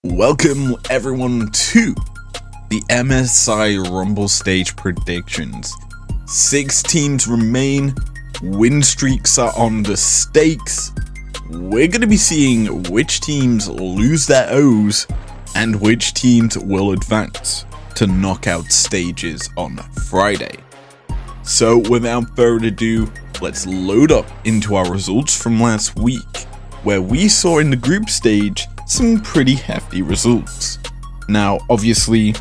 Welcome everyone to the MSI Rumble stage predictions. 6 teams remain, win streaks are on the stakes. We're going to be seeing which teams lose their O's and which teams will advance to knockout stages on Friday. So without further ado, let's load up into our results from last week, where we saw in the group stage some pretty hefty results. Now obviously,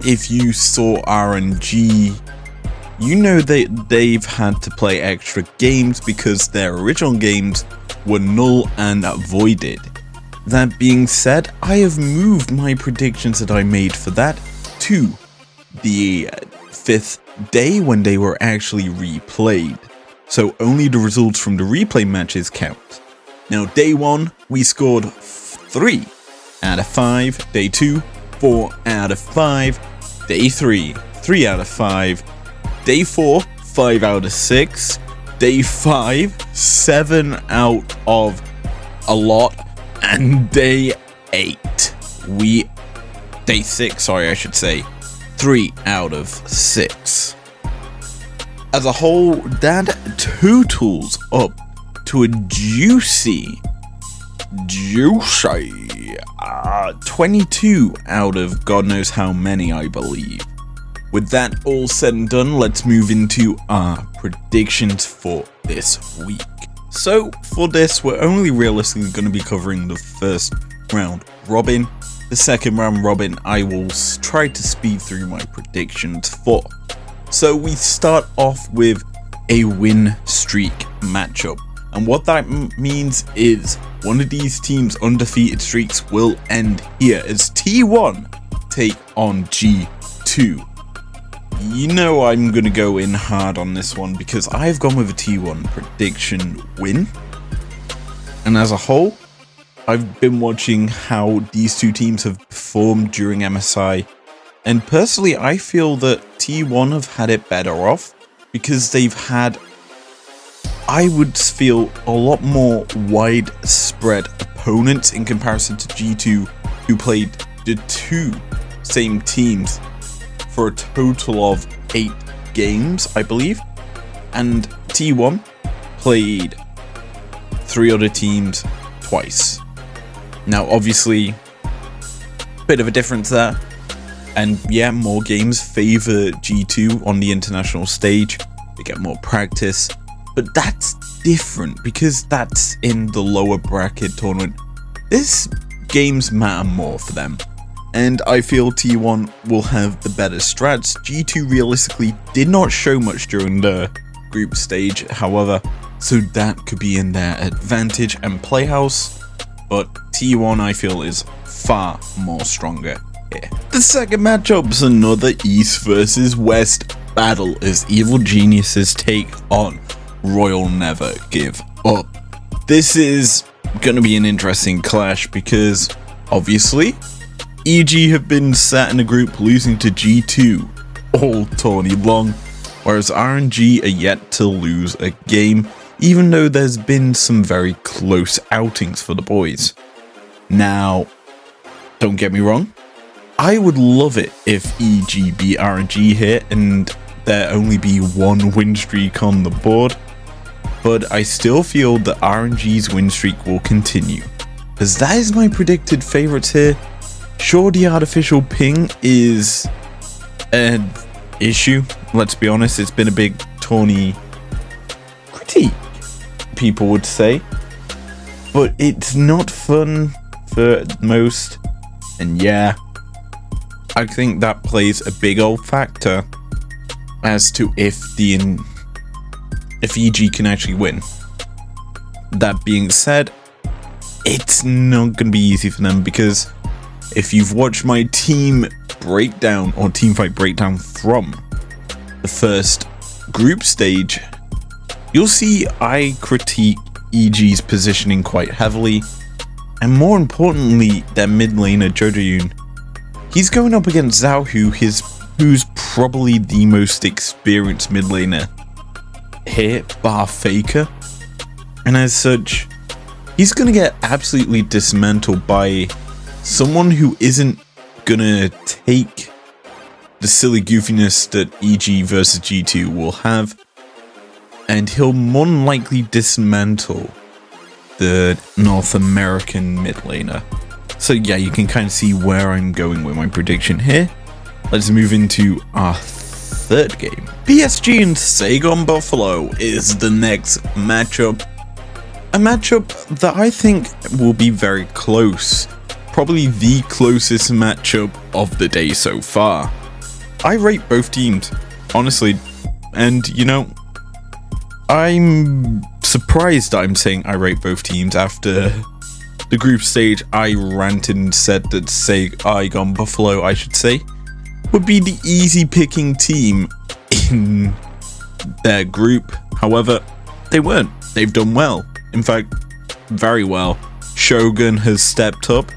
if you saw RNG, you know they've had to play extra games because their original games were null and voided. That being said, I have moved my predictions that I made for that to the 5th day when they were actually replayed, so only the results from the replay matches count. Now day 1 we scored 3 out of 5, day 2 4 out of 5, day 3 3 out of 5, day 4 5 out of 6, day 5 7 out of a lot, and day 6 sorry I should say 3 out of 6. As a whole, that totals up to a juicy 22 out of God knows how many, I believe. With that all said and done, let's move into our predictions for this week. So for this, we're only realistically going to be covering the first round robin. The second round robin I will try to speed through my predictions for. So we start off with a win streak matchup. And what that means is one of these teams' undefeated streaks will end here as T1 take on G2. You know I'm going to go in hard on this one because I've gone with a T1 prediction win. And as a whole, I've been watching how these two teams have performed during MSI. And personally, I feel that T1 have had it better off because they've had, I would feel, a lot more widespread opponents in comparison to G2, who played the two same teams for a total of 8 games, I believe. And T1 played 3 other teams twice. Now obviously, bit of a difference there. And yeah, more games favor G2 on the international stage. They get more practice. But that's different because that's in the lower bracket tournament. This games matter more for them. And I feel T1 will have the better strats. G2 realistically did not show much during the group stage, however, so that could be in their advantage and playhouse. But T1 I feel is far more stronger here. The second matchup's another East versus West battle as Evil Geniuses take on Royal Never Give Up. This is gonna be an interesting clash because obviously EG have been sat in a group losing to G2 all tourney long, whereas RNG are yet to lose a game, even though there's been some very close outings for the boys. Now, don't get me wrong, I would love it if EG beat RNG here and there only be 1 win streak on the board, but I still feel that RNG's win streak will continue, as that is my predicted favourites here. Sure, the artificial ping is an issue, let's be honest, it's been a big tourney critique, people would say, but it's not fun for most, and yeah, I think that plays a big old factor as to if EG can actually win. That being said, it's not going to be easy for them because if you've watched my team breakdown or teamfight breakdown from the first group stage, you'll see I critique EG's positioning quite heavily, and more importantly, their mid laner Jojoyun. He's going up against Zhao, who's probably the most experienced mid laner here, bar Faker, and as such, he's gonna get absolutely dismantled by someone who isn't gonna take the silly goofiness that EG versus G2 will have, and he'll more than likely dismantle the North American mid laner. So yeah, you can kind of see where I'm going with my prediction here. Let's move into our third game. PSG and Saigon Buffalo is the next matchup. A matchup that I think will be very close. Probably the closest matchup of the day so far. I rate both teams, honestly. And, you know, I'm surprised I'm saying I rate both teams after the group stage. I ranted and said that Saigon Buffalo, I should say, would be the easy picking team in their group. However, they weren't. They've done well. In fact, very well. Shogun has stepped up,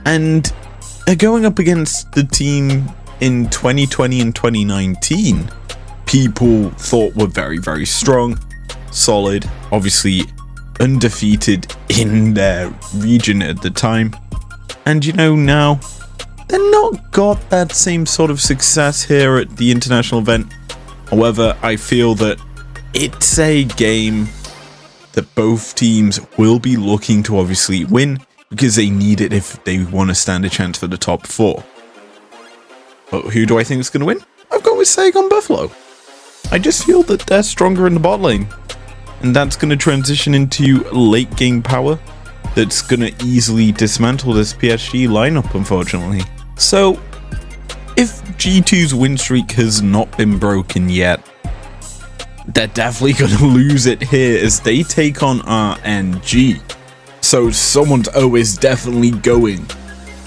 and they're going up against the team in 2020 and 2019 people thought were very, very strong, solid, obviously undefeated in their region at the time. And you know, now they're not got that same sort of success here at the international event. However, I feel that it's a game that both teams will be looking to obviously win, because they need it if they want to stand a chance for the top 4. But who do I think is going to win? I've gone with Saigon Buffalo. I just feel that they're stronger in the bot lane, and that's going to transition into late game power that's going to easily dismantle this PSG lineup, unfortunately. So, if G2's win streak has not been broken yet, they're definitely going to lose it here as they take on RNG. So someone's O is definitely going.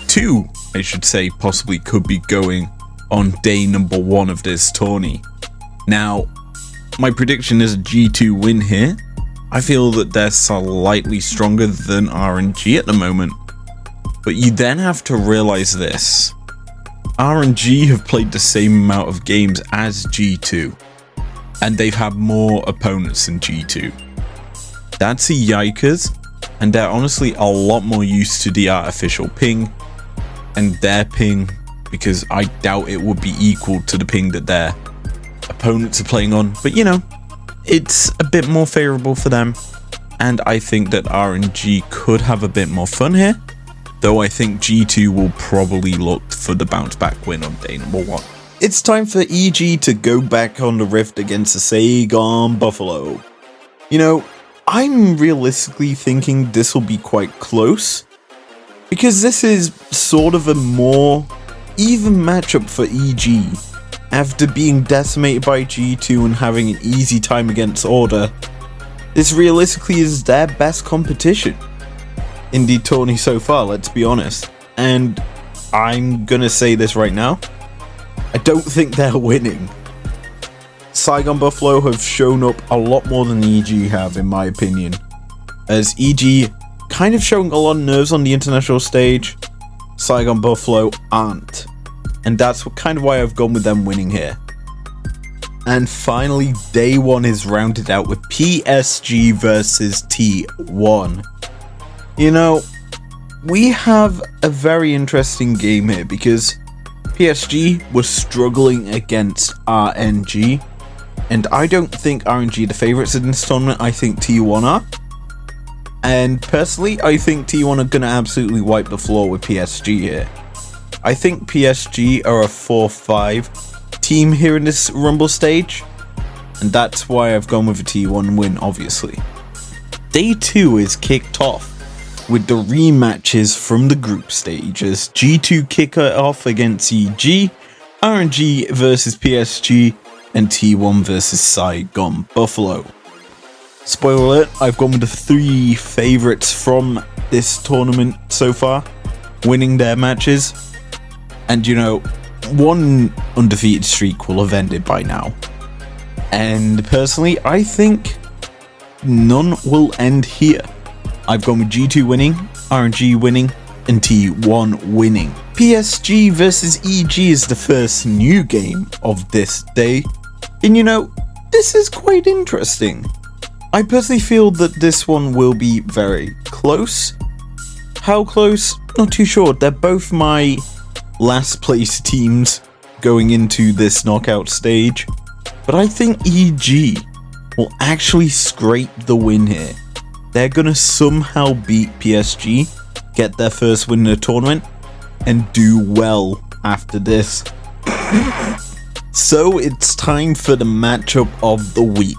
2, I should say, possibly could be going on day number 1 of this tourney. Now, my prediction is a G2 win here. I feel that they're slightly stronger than RNG at the moment. But you then have to realize this. RNG have played the same amount of games as G2. And they've had more opponents than G2. That's a yikers, and they're honestly a lot more used to the artificial ping and their ping, because I doubt it would be equal to the ping that their opponents are playing on. But you know, it's a bit more favorable for them, and I think that RNG could have a bit more fun here, though I think G2 will probably look for the bounce back win on day number 1. It's time for EG to go back on the Rift against the Saigon Buffalo. You know, I'm realistically thinking this will be quite close, because this is sort of a more even matchup for EG. After being decimated by G2 and having an easy time against Order, this realistically is their best competition in the tourney so far, let's be honest. And I'm gonna say this right now, I don't think they're winning. Saigon Buffalo have shown up a lot more than EG have, in my opinion, as EG kind of showing a lot of nerves on the international stage. Saigon Buffalo aren't, and that's kind of why I've gone with them winning here. And finally, day 1 is rounded out with PSG versus T1. You know, we have a very interesting game here, because PSG was struggling against RNG, and I don't think RNG are the favourites in this tournament. I think T1 are. And personally, I think T1 are going to absolutely wipe the floor with PSG here. I think PSG are a 4-5 team here in this Rumble stage, and that's why I've gone with a T1 win, obviously. Day 2 is kicked off with the rematches from the group stages. G2 kick it off against EG, RNG versus PSG, and T1 versus Saigon Buffalo. Spoiler alert, I've gone with the 3 favourites from this tournament so far, winning their matches. And you know, one undefeated streak will have ended by now. And personally, I think none will end here. I've gone with G2 winning, RNG winning, and T1 winning. PSG versus EG is the first new game of this day. And you know, this is quite interesting. I personally feel that this one will be very close. How close? Not too sure. They're both my last place teams going into this knockout stage. But I think EG will actually scrape the win here. They're gonna somehow beat PSG, get their first win in the tournament, and do well after this. So it's time for the matchup of the week.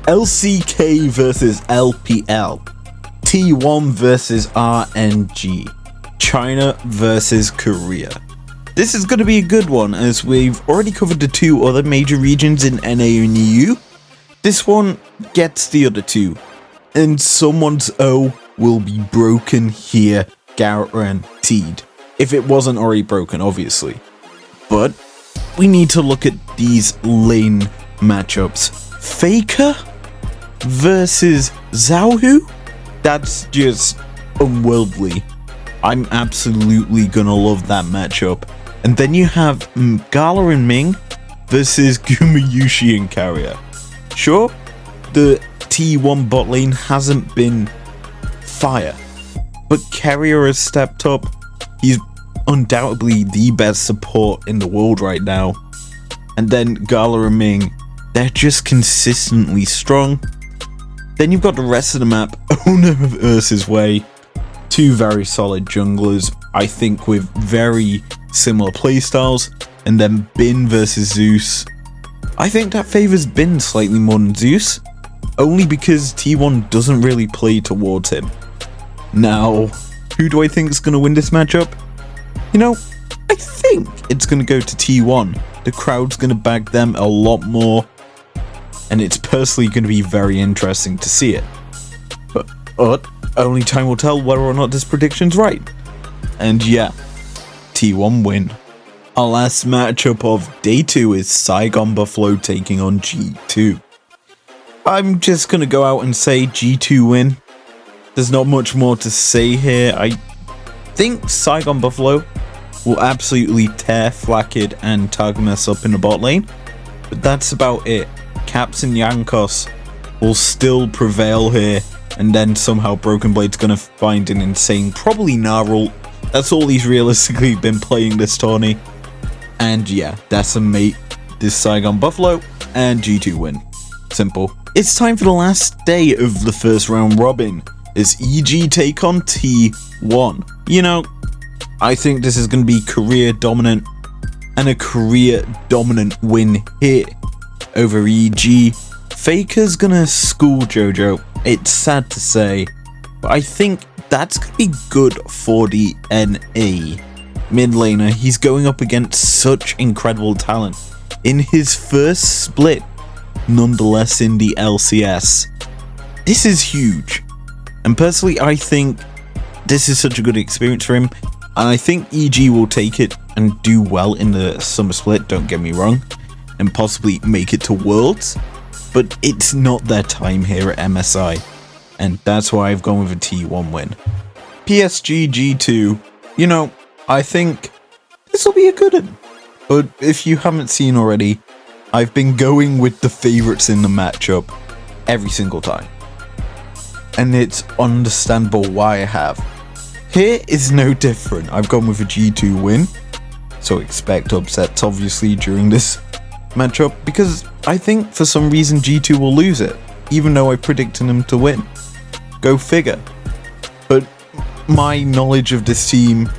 LCK versus LPL. T1 versus RNG. China versus Korea. This is going to be a good one, as we've already covered the two other major regions in NA and EU. This one gets the other two, and someone's O will be broken here, guaranteed. If it wasn't already broken, obviously. But we need to look at these lane matchups. Faker versus Zhao? That's just unworldly. I'm absolutely gonna love that matchup. And then you have Gala and Ming versus Gumayushi and Carrier. Sure, the T1 bot lane hasn't been fire, but Carrier has stepped up. He's undoubtedly the best support in the world right now. And then Gala and Ming, they're just consistently strong. Then you've got the rest of the map, Owner of Ursa's Way. Two very solid junglers, I think, with very similar playstyles. And then Bin versus Zeus. I think that favors Bin slightly more than Zeus, only because T1 doesn't really play towards him. Now, who do I think is going to win this matchup? You know, I think it's going to go to T1. The crowd's going to back them a lot more, and it's personally going to be very interesting to see it. But only time will tell whether or not this prediction's right. And yeah, T1 win. Our last matchup of day 2 is Saigon Buffalo taking on G2. I'm just going to go out and say G2 win. There's not much more to say here. I think Saigon Buffalo will absolutely tear Flakkid and Targamas up in the bot lane, but that's about it. Caps and Yankos will still prevail here, and then somehow Broken Blade's gonna find an insane, probably Gnarl. That's all he's realistically been playing this tourney. And yeah, decimate this Saigon Buffalo, and G2 win. Simple. It's time for the last day of the first round robin, as EG take on T1. You know, I think this is going to be career dominant, and a career dominant win here over EG. Faker's gonna school JoJo, it's sad to say, but I think that's gonna be good for the NA mid laner. He's going up against such incredible talent in his first split, nonetheless in the LCS. This is huge, and personally I think this is such a good experience for him. And I think EG will take it and do well in the summer split, don't get me wrong, and possibly make it to Worlds, but it's not their time here at MSI, and that's why I've gone with a T1 win. PSG G2, you know, I think this will be a good one, but if you haven't seen already, I've been going with the favourites in the matchup every single time, and it's understandable why I have. Here is no different. I've gone with a G2 win, so expect upsets obviously during this matchup, because I think for some reason G2 will lose it, even though I predicted them to win. Go figure. But my knowledge of this team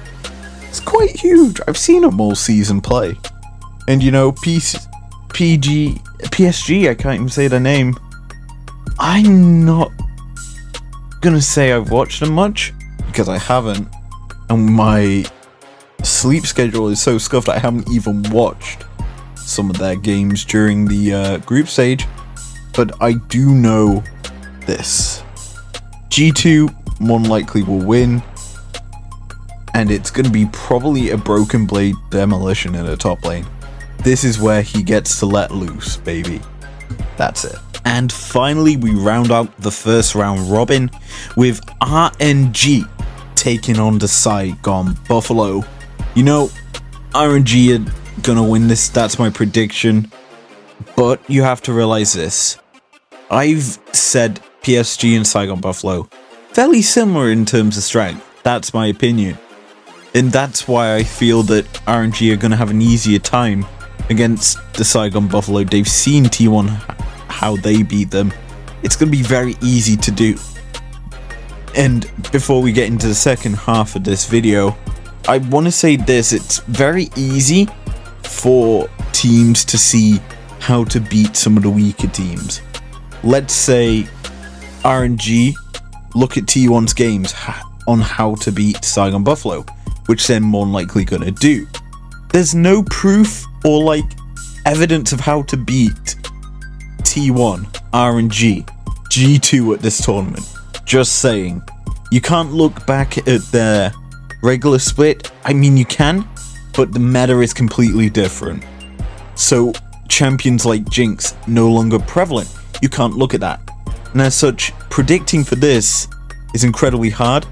is quite huge. I've seen them all season play. And you know, PSG, I can't even say their name. I'm not gonna say I've watched them much, because I haven't, and my sleep schedule is so scuffed I haven't even watched some of their games during the group stage, but I do know this. G2 more than likely will win, and it's going to be probably a Broken Blade demolition in the top lane. This is where he gets to let loose, baby. That's it. And finally, we round out the first round robin with RNG taking on the Saigon Buffalo. You know, RNG are gonna win this, that's my prediction. But you have to realize this. I've said PSG and Saigon Buffalo fairly similar in terms of strength. That's my opinion. And that's why I feel that RNG are going to have an easier time against the Saigon Buffalo. They've seen T1 how they beat them. It's going to be very easy to do. And before we get into the second half of this video, I want to say this. It's very easy for teams to see how to beat some of the weaker teams. Let's say RNG look at T1's games on how to beat Saigon Buffalo, which they're more likely gonna do. There's no proof or like evidence of how to beat T1, RNG, G2 at this tournament. Just saying. You can't look back at their regular split. I mean, you can, but the meta is completely different. So champions like Jinx no longer prevalent. You can't look at that. And as such, predicting for this is incredibly hard.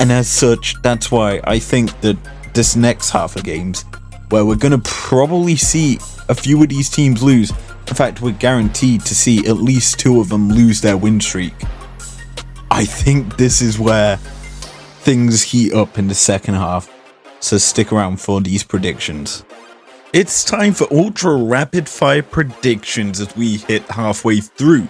And as such, that's why I think that this next half of games, where we're going to probably see a few of these teams lose. In fact, we're guaranteed to see at least 2 of them lose their win streak. I think this is where things heat up in the second half. So stick around for these predictions. It's time for ultra rapid fire predictions as we hit halfway through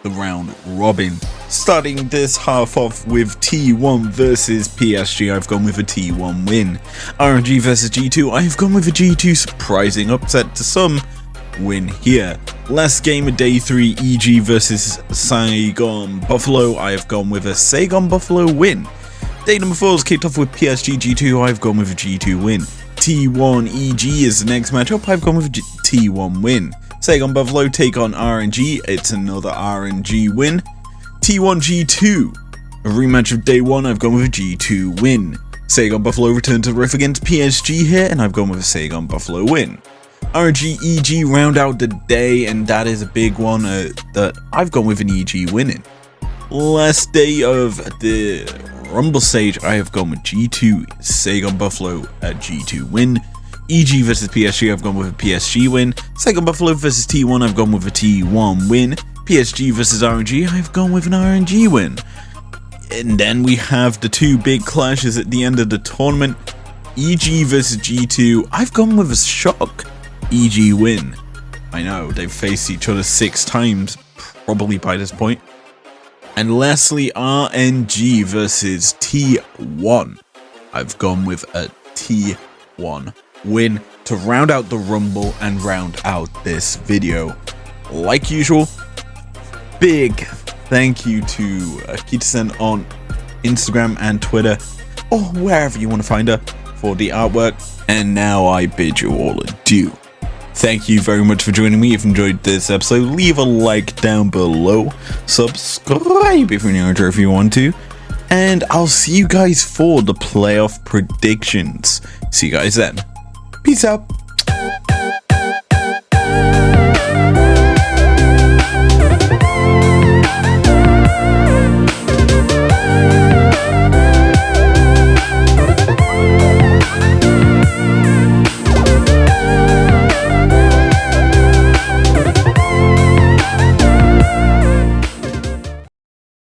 the round robin. Starting this half off with T1 versus PSG, I've gone with a T1 win. RNG versus G2, I've gone with a G2 surprising upset to some win here. Last game of day 3, EG versus Saigon Buffalo, I have gone with a Saigon Buffalo win. Day number 4 is kicked off with PSG G2, I've gone with a G2 win. T1 EG is the next matchup, I've gone with a T1 win. Saigon Buffalo take on RNG, it's another RNG win. T1 G2, a rematch of day 1, I've gone with a G2 win. Saigon Buffalo return to the riff against PSG here, and I've gone with a Saigon Buffalo win. RNG EG round out the day, and that is a big one that I've gone with an EG winning. Last day of the Rumble stage, I have gone with G2, Saigon Buffalo at G2 win. EG versus PSG, I've gone with a PSG win. Saigon Buffalo versus T1, I've gone with a T1 win. PSG versus RNG, I've gone with an RNG win. And then we have the 2 big clashes at the end of the tournament. EG versus G2, I've gone with a shock EG win. I know, they've faced each other 6 times, probably by this point. And lastly, RNG versus T1. I've gone with a T1 win to round out the Rumble and round out this video. Like usual, big thank you to Kita-san on Instagram and Twitter, or wherever you want to find her, for the artwork. And now I bid you all adieu. Thank you very much for joining me. If you enjoyed this episode, leave a like down below. Subscribe if you're new if you want to. And I'll see you guys for the playoff predictions. See you guys then. Peace out.